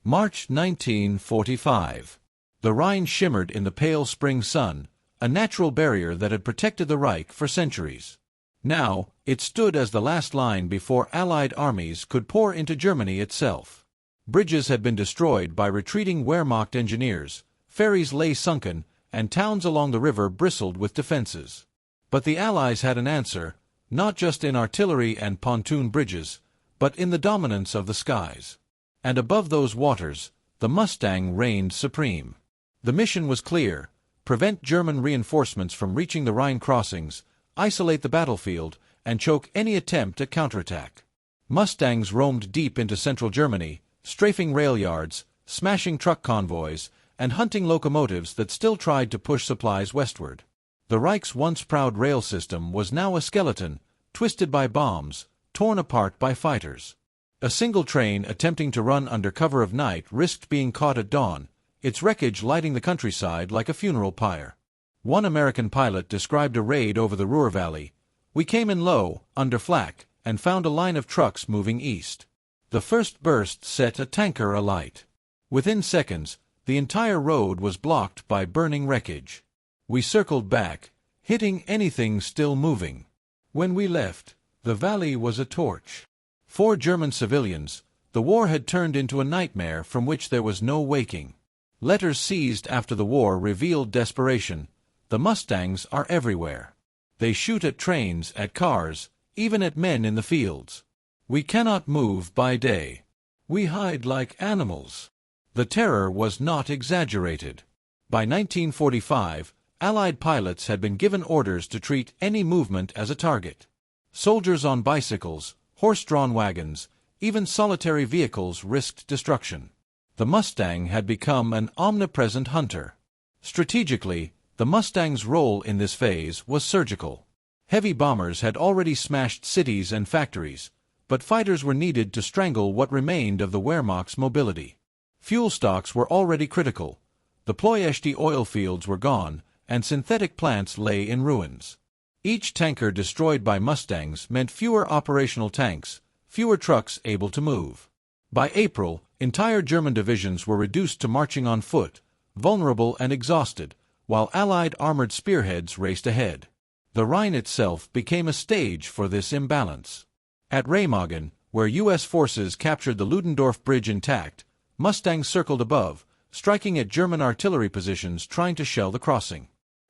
[SPEAKER 1] March 1945. The Rhine shimmered in the pale spring sun, a natural barrier that had protected the Reich for centuries. Now, it stood as the last line before Allied armies could pour into Germany itself. Bridges had been destroyed by retreating Wehrmacht engineers, ferries lay sunken, and towns along the river bristled with defenses. But the Allies had an answer, not just in artillery and pontoon bridges, but in the dominance of the skies. And above those waters, the Mustang reigned supreme. The mission was clear: prevent German reinforcements from reaching the Rhine crossings, isolate the battlefield, and choke any attempt at counterattack. Mustangs roamed deep into central Germany, strafing rail yards, smashing truck convoys, and hunting locomotives that still tried to push supplies westward. The Reich's once proud rail system was now a skeleton, twisted by bombs, torn apart by fighters. A single train attempting to run under cover of night risked being caught at dawn, its wreckage lighting the countryside like a funeral pyre. One American pilot described a raid over the Ruhr Valley. "We came in low, under flak, and found a line of trucks moving east. The first burst set a tanker alight. Within seconds, the entire road was blocked by burning wreckage. We circled back, hitting anything still moving. When we left, the valley was a torch." For German civilians, the war had turned into a nightmare from which there was no waking. Letters seized after the war revealed desperation. The Mustangs are everywhere. They shoot at trains, at cars, even at men in the fields. "We cannot move by day. "We hide like animals." The terror was not exaggerated. By 1945, Allied pilots had been given orders to treat any movement as a target. Soldiers on bicycles, horse-drawn wagons, even solitary vehicles risked destruction. The Mustang had become an omnipresent hunter. Strategically, the Mustang's role in this phase was surgical. Heavy bombers had already smashed cities and factories, but fighters were needed to strangle what remained of the Wehrmacht's mobility. Fuel stocks were already critical. The Ploiești oil fields were gone, and synthetic plants lay in ruins. Each tanker destroyed by Mustangs meant fewer operational tanks, fewer trucks able to move. By April, entire German divisions were reduced to marching on foot, vulnerable and exhausted, while Allied armored spearheads raced ahead. The Rhine itself became a stage for this imbalance. At Remagen, where U.S. forces captured the Ludendorff Bridge intact, Mustangs circled above, striking at German artillery positions trying to shell the crossing.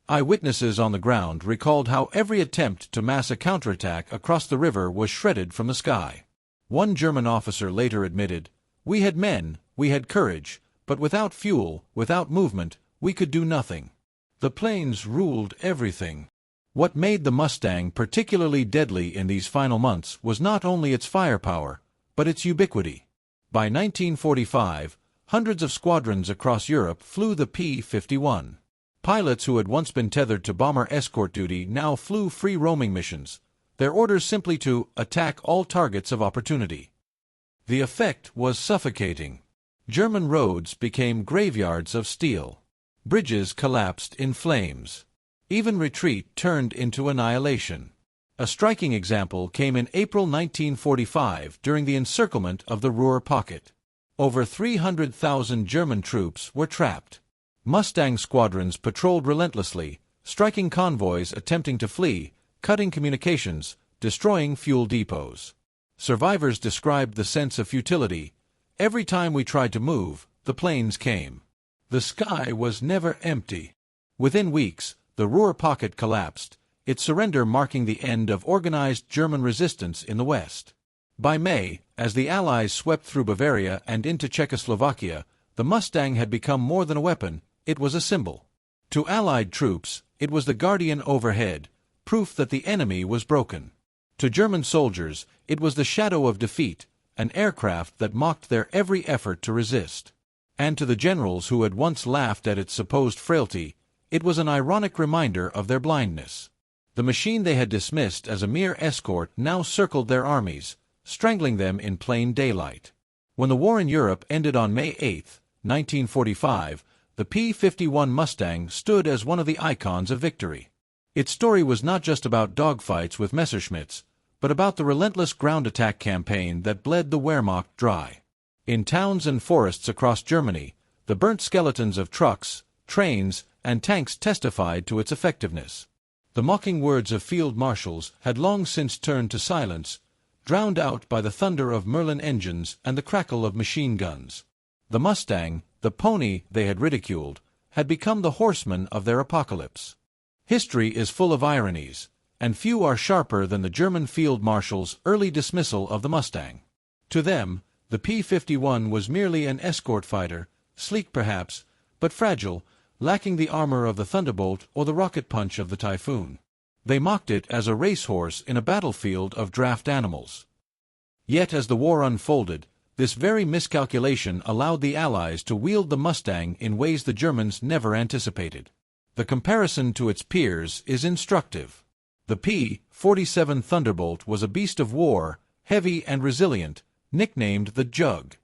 [SPEAKER 1] Eyewitnesses on the ground recalled how every attempt to mass a counterattack across the river was shredded from the sky. One German officer later admitted, "We had men, we had courage, but without fuel, without movement, we could do nothing. The planes ruled everything." What made the Mustang particularly deadly in these final months was not only its firepower, but its ubiquity. By 1945, hundreds of squadrons across Europe flew the P-51. Pilots who had once been tethered to bomber escort duty now flew free-roaming missions, their orders simply to attack all targets of opportunity. The effect was suffocating. German roads became graveyards of steel. Bridges collapsed in flames. Even retreat turned into annihilation. A striking example came in April 1945 during the encirclement of the Ruhr Pocket. Over 300,000 German troops were trapped. Mustang squadrons patrolled relentlessly, striking convoys attempting to flee, cutting communications, destroying fuel depots. Survivors described the sense of futility. Every time we tried to move, the planes came. The sky was never empty. Within weeks, the Ruhr Pocket collapsed, its surrender marking the end of organized German resistance in the West. By May, as the Allies swept through Bavaria and into Czechoslovakia, the Mustang had become more than a weapon, it was a symbol. To Allied troops, it was the guardian overhead, proof that the enemy was broken. To German soldiers, it was the shadow of defeat, an aircraft that mocked their every effort to resist. And to the generals who had once laughed at its supposed frailty, it was an ironic reminder of their blindness. The machine they had dismissed as a mere escort now circled their armies, strangling them in plain daylight. When the war in Europe ended on May 8, 1945, the P-51 Mustang stood as one of the icons of victory. Its story was not just about dogfights with Messerschmitts, but about the relentless ground attack campaign that bled the Wehrmacht dry. In towns and forests across Germany, the burnt skeletons of trucks, trains, and tanks testified to its effectiveness. The mocking words of Field Marshals had long since turned to silence, drowned out by the thunder of Merlin engines and the crackle of machine guns. The Mustang, the pony they had ridiculed, had become the horseman of their apocalypse. History is full of ironies, and few are sharper than the German Field Marshals' early dismissal of the Mustang. To them, the P-51 was merely an escort fighter, sleek perhaps, but fragile, lacking the armor of the Thunderbolt or the rocket punch of the Typhoon. They mocked it as a racehorse in a battlefield of draft animals. Yet as the war unfolded, this very miscalculation allowed the Allies to wield the Mustang in ways the Germans never anticipated. The comparison to its peers is instructive. The P-47 Thunderbolt was a beast of war, heavy and resilient, nicknamed the Jug.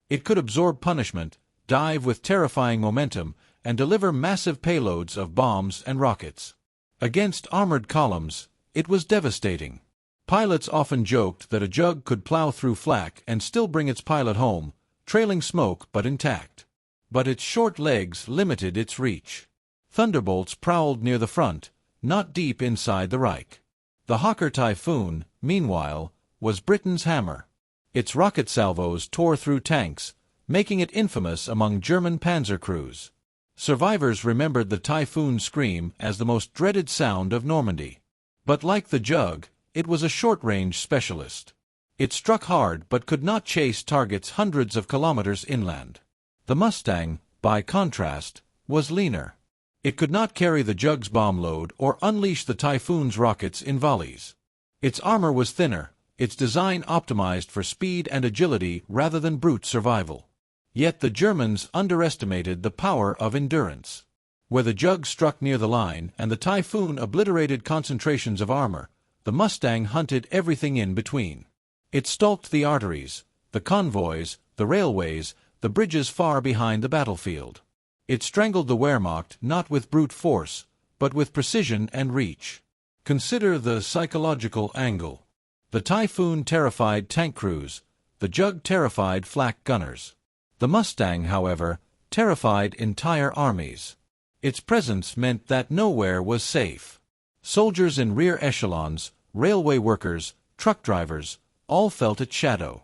[SPEAKER 1] It could absorb punishment, dive with terrifying momentum, and deliver massive payloads of bombs and rockets. Against armored columns, it was devastating. Pilots often joked that a Jug could plow through flak and still bring its pilot home, trailing smoke but intact. But its short legs limited its reach. Thunderbolts prowled near the front, not deep inside the Reich. The Hawker Typhoon, meanwhile, was Britain's hammer. Its rocket salvos tore through tanks, making it infamous among German panzer crews. Survivors remembered the Typhoon's scream as the most dreaded sound of Normandy. But like the Jug, it was a short-range specialist. It struck hard but could not chase targets hundreds of kilometers inland. The Mustang, by contrast, was leaner. It could not carry the Jug's bomb load or unleash the Typhoon's rockets in volleys. Its armor was thinner, its design optimized for speed and agility rather than brute survival. Yet the Germans underestimated the power of endurance. Where the Jug struck near the line and the Typhoon obliterated concentrations of armor, the Mustang hunted everything in between. It stalked the arteries, the convoys, the railways, the bridges far behind the battlefield. It strangled the Wehrmacht not with brute force, but with precision and reach. Consider the psychological angle. The Typhoon terrified tank crews, the Jug terrified flak gunners. The Mustang, however, terrified entire armies. Its presence meant that nowhere was safe. Soldiers in rear echelons, railway workers, truck drivers, all felt its shadow.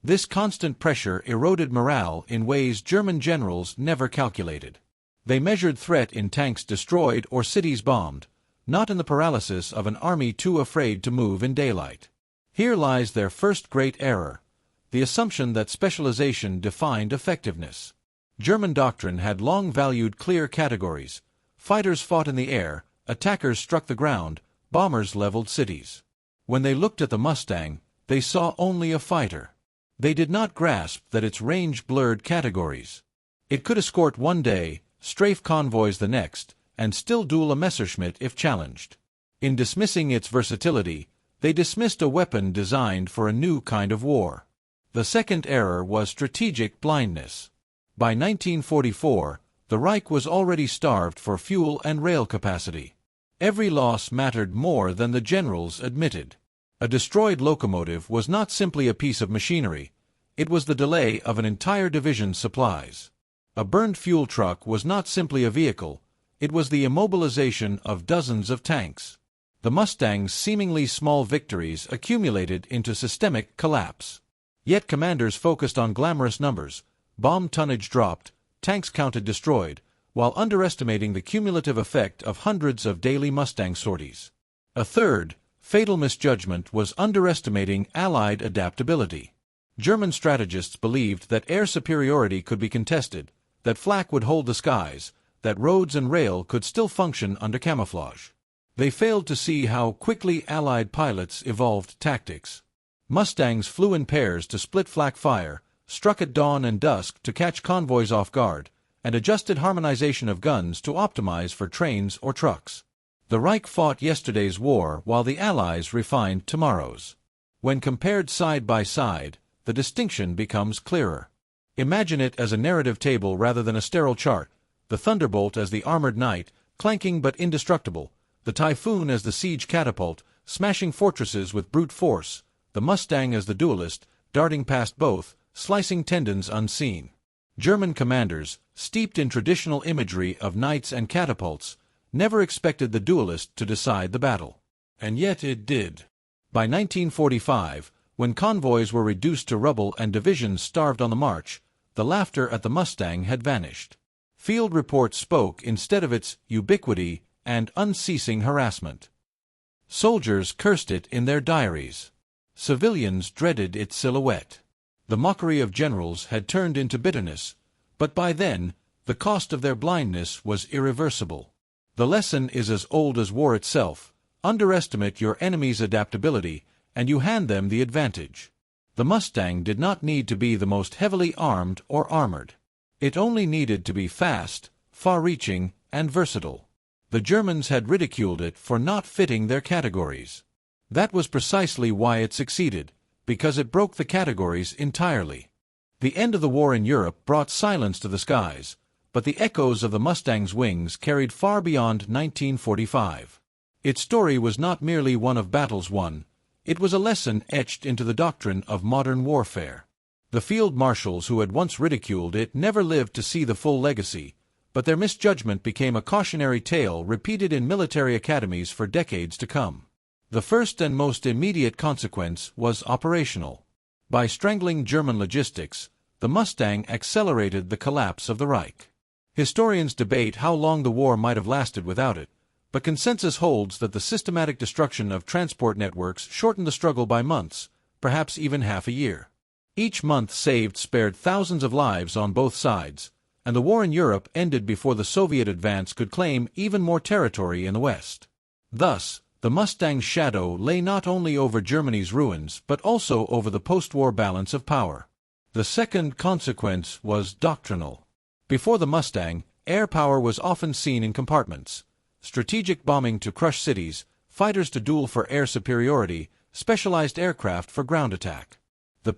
[SPEAKER 1] This constant pressure eroded morale in ways German generals never calculated. They measured threat in tanks destroyed or cities bombed, not in the paralysis of an army too afraid to move in daylight. Here lies their first great error, the assumption that specialization defined effectiveness. German doctrine had long valued clear categories. Fighters fought in the air, attackers struck the ground, bombers leveled cities. When they looked at the Mustang, they saw only a fighter. They did not grasp that its range blurred categories. It could escort one day, strafe convoys the next, and still duel a Messerschmitt if challenged. In dismissing its versatility, they dismissed a weapon designed for a new kind of war. The second error was strategic blindness. By 1944, the Reich was already starved for fuel and rail capacity. Every loss mattered more than the generals admitted. A destroyed locomotive was not simply a piece of machinery, it was the delay of an entire division's supplies. A burned fuel truck was not simply a vehicle, it was the immobilization of dozens of tanks. The Mustang's seemingly small victories accumulated into systemic collapse. Yet commanders focused on glamorous numbers, bomb tonnage dropped, tanks counted destroyed, while underestimating the cumulative effect of hundreds of daily Mustang sorties. A third, fatal misjudgment was underestimating Allied adaptability. German strategists believed that air superiority could be contested, that flak would hold the skies, that roads and rail could still function under camouflage. They failed to see how quickly Allied pilots evolved tactics. Mustangs flew in pairs to split flak fire, struck at dawn and dusk to catch convoys off guard, and adjusted harmonization of guns to optimize for trains or trucks. The Reich fought yesterday's war while the Allies refined tomorrow's. When compared side by side, the distinction becomes clearer. Imagine it as a narrative table rather than a sterile chart, the Thunderbolt as the armored knight, clanking but indestructible, the Typhoon as the siege catapult, smashing fortresses with brute force, the Mustang as the duelist, darting past both, slicing tendons unseen. German commanders, steeped in traditional imagery of knights and catapults, never expected the duelist to decide the battle. And yet it did. By 1945, when convoys were reduced to rubble and divisions starved on the march, the laughter at the Mustang had vanished. Field reports spoke instead of its ubiquity and unceasing harassment. Soldiers cursed it in their diaries. Civilians dreaded its silhouette. The mockery of generals had turned into bitterness, but by then, the cost of their blindness was irreversible. The lesson is as old as war itself: underestimate your enemy's adaptability, and you hand them the advantage. The Mustang did not need to be the most heavily armed or armored. It only needed to be fast, far-reaching, and versatile. The Germans had ridiculed it for not fitting their categories. That was precisely why it succeeded, because it broke the categories entirely. The end of the war in Europe brought silence to the skies, but the echoes of the Mustang's wings carried far beyond 1945. Its story was not merely one of battles won, it was a lesson etched into the doctrine of modern warfare. The Field Marshals who had once ridiculed it never lived to see the full legacy, but their misjudgment became a cautionary tale repeated in military academies for decades to come. The first and most immediate consequence was operational. By strangling German logistics, the Mustang accelerated the collapse of the Reich. Historians debate how long the war might have lasted without it, but consensus holds that the systematic destruction of transport networks shortened the struggle by months, perhaps even half a year. Each month saved spared thousands of lives on both sides, and the war in Europe ended before the Soviet advance could claim even more territory in the West. Thus, the Mustang's shadow lay not only over Germany's ruins but also over the post-war balance of power. The second consequence was doctrinal. Before the Mustang, air power was often seen in compartments. Strategic bombing to crush cities, fighters to duel for air superiority, specialized aircraft for ground attack. The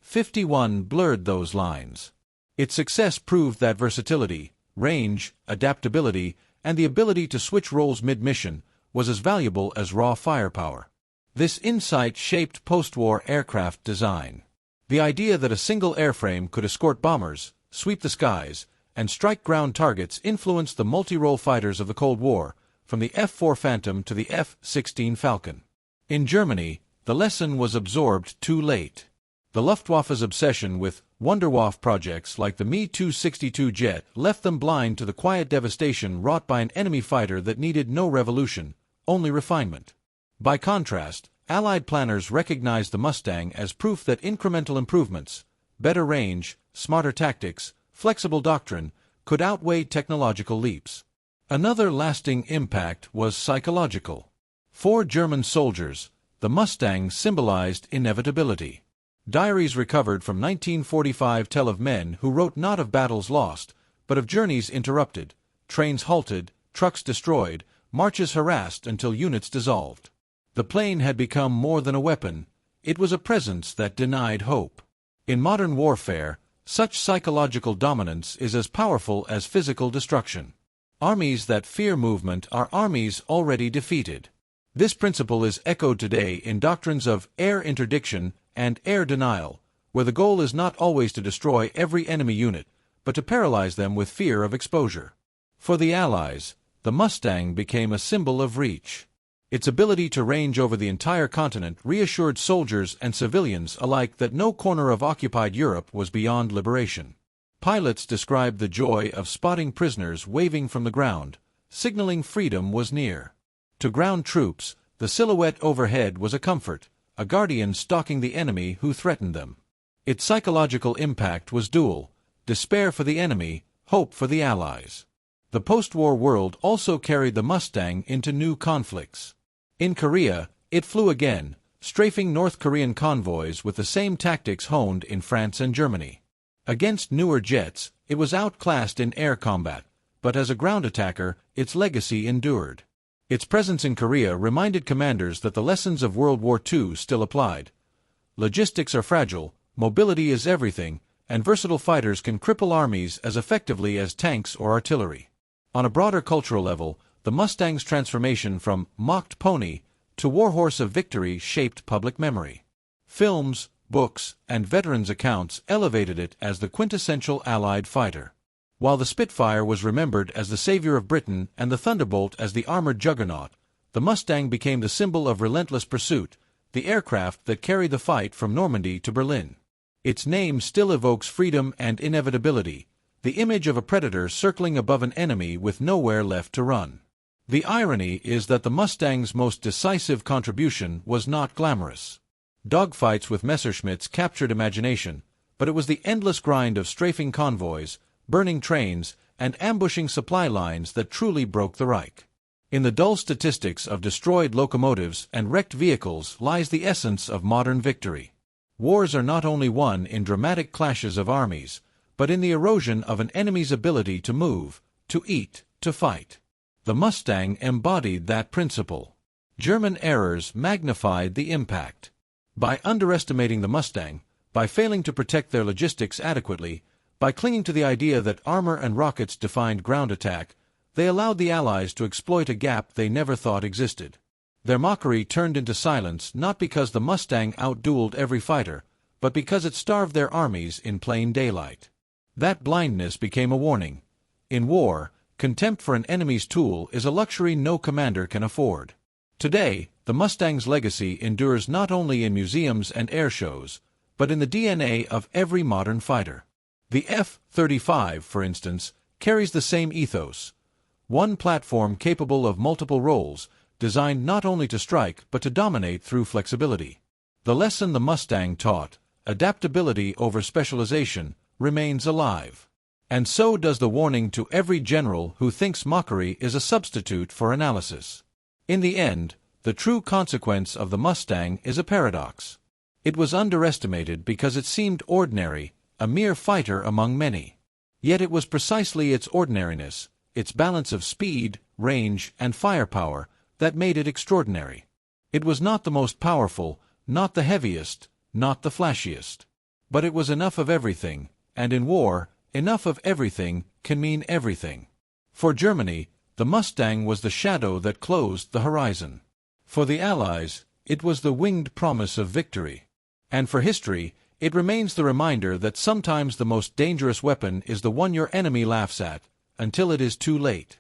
[SPEAKER 1] F-51 blurred those lines. Its success proved that versatility, range, adaptability, and the ability to switch roles mid-mission was as valuable as raw firepower. This insight shaped post-war aircraft design. The idea that a single airframe could escort bombers, sweep the skies, and strike ground targets influenced the multi-role fighters of the Cold War, from the F-4 Phantom to the F-16 Falcon. In Germany, the lesson was absorbed too late. The Luftwaffe's obsession with Wunderwaffe projects like the Me-262 jet left them blind to the quiet devastation wrought by an enemy fighter that needed no revolution, only refinement. By contrast, Allied planners recognized the Mustang as proof that incremental improvements, better range, smarter tactics, flexible doctrine, could outweigh technological leaps. Another lasting impact was psychological. For German soldiers, the Mustang symbolized inevitability. Diaries recovered from 1945 tell of men who wrote not of battles lost, but of journeys interrupted, trains halted, trucks destroyed, marches harassed until units dissolved. The plane had become more than a weapon, it was a presence that denied hope. In modern warfare, such psychological dominance is as powerful as physical destruction. Armies that fear movement are armies already defeated. This principle is echoed today in doctrines of air interdiction and air denial, where the goal is not always to destroy every enemy unit, but to paralyze them with fear of exposure. For the Allies, the Mustang became a symbol of reach. Its ability to range over the entire continent reassured soldiers and civilians alike that no corner of occupied Europe was beyond liberation. Pilots described the joy of spotting prisoners waving from the ground, signaling freedom was near. To ground troops, the silhouette overhead was a comfort, a guardian stalking the enemy who threatened them. Its psychological impact was dual: despair for the enemy, hope for the Allies. The post-war world also carried the Mustang into new conflicts. In Korea, it flew again, strafing North Korean convoys with the same tactics honed in France and Germany. Against newer jets, it was outclassed in air combat, but as a ground attacker, its legacy endured. Its presence in Korea reminded commanders that the lessons of World War II still applied. Logistics are fragile, mobility is everything, and versatile fighters can cripple armies as effectively as tanks or artillery. On a broader cultural level, the Mustang's transformation from mocked pony to warhorse of victory shaped public memory. Films, books, and veterans' accounts elevated it as the quintessential Allied fighter. While the Spitfire was remembered as the savior of Britain and the Thunderbolt as the armored juggernaut, the Mustang became the symbol of relentless pursuit, the aircraft that carried the fight from Normandy to Berlin. Its name still evokes freedom and inevitability, the image of a predator circling above an enemy with nowhere left to run. The irony is that the Mustang's most decisive contribution was not glamorous. Dogfights with Messerschmitts captured imagination, but it was the endless grind of strafing convoys, burning trains, and ambushing supply lines that truly broke the Reich. In the dull statistics of destroyed locomotives and wrecked vehicles lies the essence of modern victory. Wars are not only won in dramatic clashes of armies, but in the erosion of an enemy's ability to move, to eat, to fight. The Mustang embodied that principle. German errors magnified the impact. By underestimating the Mustang, by failing to protect their logistics adequately, by clinging to the idea that armor and rockets defined ground attack, they allowed the Allies to exploit a gap they never thought existed. Their mockery turned into silence not because the Mustang outdueled every fighter, but because it starved their armies in plain daylight. That blindness became a warning. In war, contempt for an enemy's tool is a luxury no commander can afford. Today, the Mustang's legacy endures not only in museums and air shows, but in the DNA of every modern fighter. The F-35, for instance, carries the same ethos. One platform capable of multiple roles, designed not only to strike but to dominate through flexibility. The lesson the Mustang taught, adaptability over specialization, remains alive. And so does the warning to every general who thinks mockery is a substitute for analysis. In the end, the true consequence of the Mustang is a paradox. It was underestimated because it seemed ordinary, a mere fighter among many. Yet it was precisely its ordinariness, its balance of speed, range, and firepower, that made it extraordinary. It was not the most powerful, not the heaviest, not the flashiest. But it was enough of everything, and in war, enough of everything can mean everything. For Germany, the Mustang was the shadow that closed the horizon. For the Allies, it was the winged promise of victory. And for history, it remains the reminder that sometimes the most dangerous weapon is the one your enemy laughs at, until it is too late.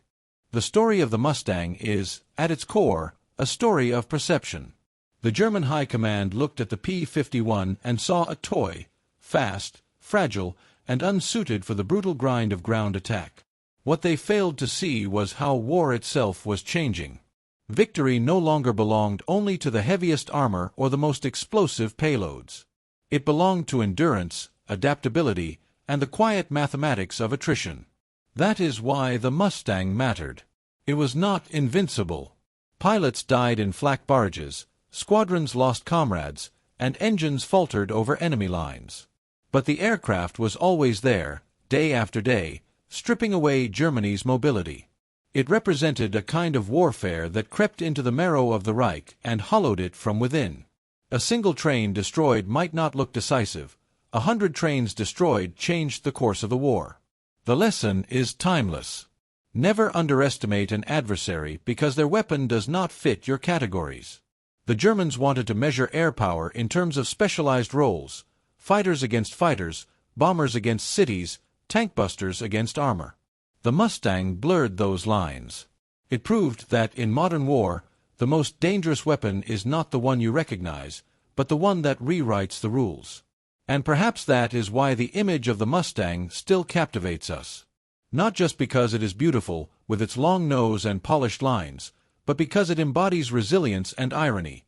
[SPEAKER 1] The story of the Mustang is, at its core, a story of perception. The German High Command looked at the P-51 and saw a toy, fast, fragile, and unsuited for the brutal grind of ground attack. What they failed to see was how war itself was changing. Victory no longer belonged only to the heaviest armor or the most explosive payloads. It belonged to endurance, adaptability, and the quiet mathematics of attrition. That is why the Mustang mattered. It was not invincible. Pilots died in flak barges, squadrons lost comrades, and engines faltered over enemy lines. But the aircraft was always there, day after day, stripping away Germany's mobility. It represented a kind of warfare that crept into the marrow of the Reich and hollowed it from within. A single train destroyed might not look decisive. 100 trains destroyed changed the course of the war. The lesson is timeless. Never underestimate an adversary because their weapon does not fit your categories. The Germans wanted to measure air power in terms of specialized roles. Fighters against fighters, bombers against cities, tank busters against armor. The Mustang blurred those lines. It proved that, in modern war, the most dangerous weapon is not the one you recognize, but the one that rewrites the rules. And perhaps that is why the image of the Mustang still captivates us. Not just because it is beautiful, with its long nose and polished lines, but because it embodies resilience and irony.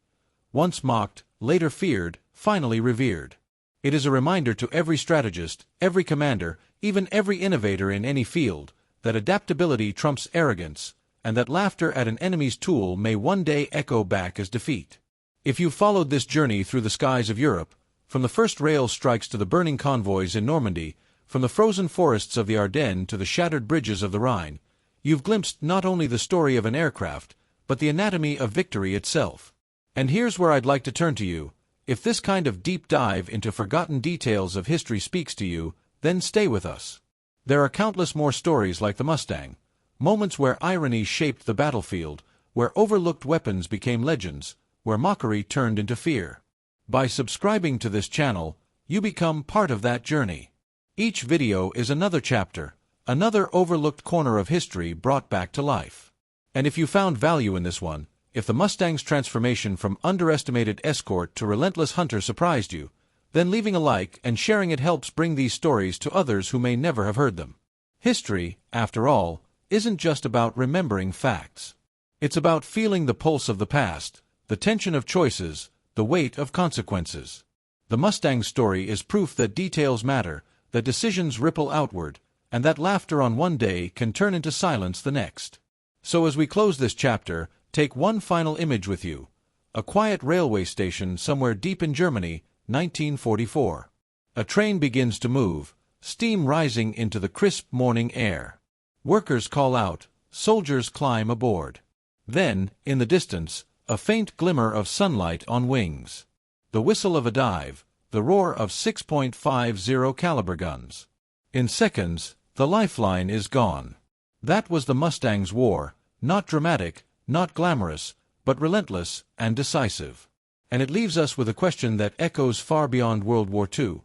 [SPEAKER 1] Once mocked, later feared, finally revered. It is a reminder to every strategist, every commander, even every innovator in any field, that adaptability trumps arrogance, and that laughter at an enemy's tool may one day echo back as defeat. If you followed this journey through the skies of Europe, from the first rail strikes to the burning convoys in Normandy, from the frozen forests of the Ardennes to the shattered bridges of the Rhine, you've glimpsed not only the story of an aircraft, but the anatomy of victory itself. And here's where I'd like to turn to you. If this kind of deep dive into forgotten details of history speaks to you, then stay with us. There are countless more stories like the Mustang, moments where irony shaped the battlefield, where overlooked weapons became legends, where mockery turned into fear. By subscribing to this channel, you become part of that journey. Each video is another chapter, another overlooked corner of history brought back to life. And if you found value in this one, if the Mustang's transformation from underestimated escort to relentless hunter surprised you, then leaving a like and sharing it helps bring these stories to others who may never have heard them. History, after all, isn't just about remembering facts. It's about feeling the pulse of the past, the tension of choices, the weight of consequences. The Mustang story is proof that details matter, that decisions ripple outward, and that laughter on one day can turn into silence the next. So as we close this chapter, take one final image with you. A quiet railway station somewhere deep in Germany, 1944. A train begins to move, steam rising into the crisp morning air. Workers call out, soldiers climb aboard. Then, in the distance, a faint glimmer of sunlight on wings. The whistle of a dive, the roar of 6.50 caliber guns. In seconds, the lifeline is gone. That was the Mustang's war, not dramatic, not glamorous, but relentless and decisive. And it leaves us with a question that echoes far beyond World War II.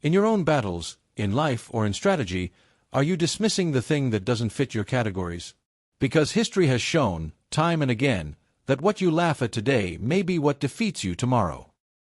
[SPEAKER 1] In your own battles, in life or in strategy, are you dismissing the thing that doesn't fit your categories? Because history has shown, time and again, that what you laugh at today may be what defeats you tomorrow.